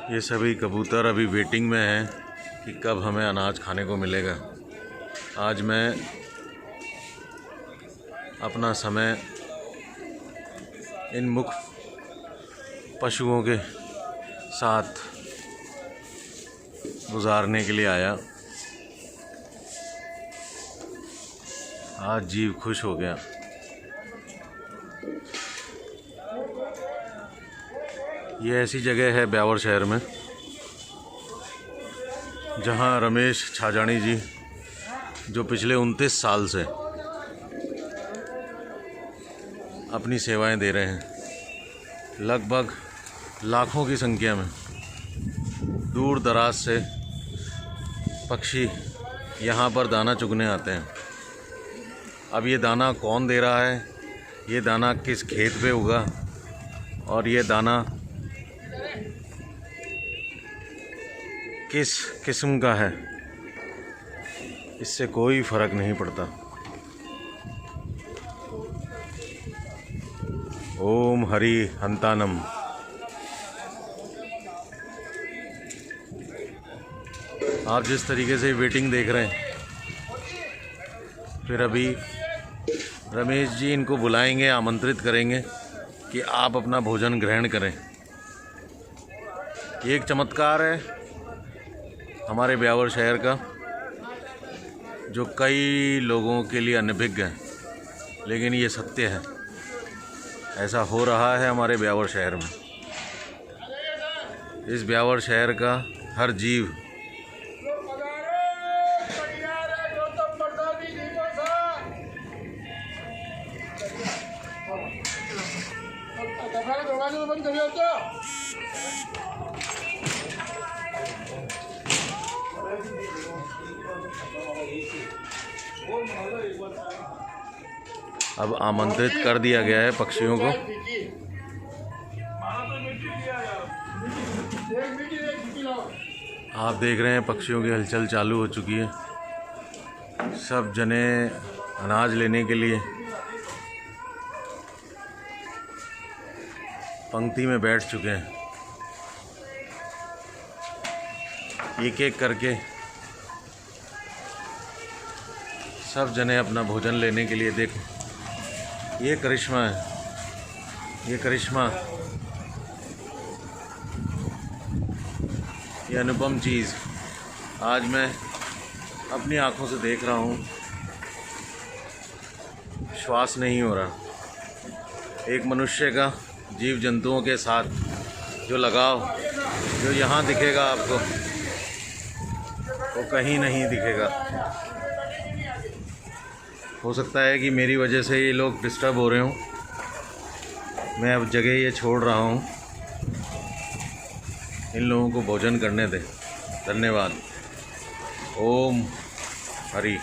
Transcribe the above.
ये सभी कबूतर अभी वेटिंग में हैं कि कब हमें अनाज खाने को मिलेगा। आज मैं अपना समय इन मुख्य पशुओं के साथ गुजारने के लिए आया। आज जीव खुश हो गया। ये ऐसी जगह है ब्यावर शहर में जहां रमेश छाजानी जी, जो पिछले 29 साल से अपनी सेवाएं दे रहे हैं, लगभग लाखों की संख्या में दूर दराज से पक्षी यहां पर दाना चुगने आते हैं। अब ये दाना कौन दे रहा है, ये दाना किस खेत पे उगा और ये दाना किस किस्म का है, इससे कोई फर्क नहीं पड़ता। ओम हरि हंतानम। आप जिस तरीके से वेटिंग देख रहे हैं, फिर अभी रमेश जी इनको बुलाएंगे, आमंत्रित करेंगे कि आप अपना भोजन ग्रहण करें। ये एक चमत्कार है हमारे ब्यावर शहर का, जो कई लोगों के लिए अनभिज्ञ है, लेकिन ये सत्य है। ऐसा हो रहा है हमारे ब्यावर शहर में। इस ब्यावर शहर का हर जीव अब आमंत्रित कर दिया गया है पक्षियों को। आप देख रहे हैं पक्षियों की हलचल चालू हो चुकी है। सब जने अनाज लेने के लिए पंक्ति में बैठ चुके हैं। एक एक करके सब जने अपना भोजन लेने के लिए, देखो ये करिश्मा है, ये करिश्मा, ये अनुपम चीज़ आज मैं अपनी आंखों से देख रहा हूँ। श्वास नहीं हो रहा। एक मनुष्य का जीव जंतुओं के साथ जो लगाव, जो यहाँ दिखेगा आपको, वो कहीं नहीं दिखेगा। हो सकता है कि मेरी वजह से ये लोग डिस्टर्ब हो रहे हों। मैं अब जगह ये छोड़ रहा हूँ, इन लोगों को भोजन करने दें। धन्यवाद। ओम हरि।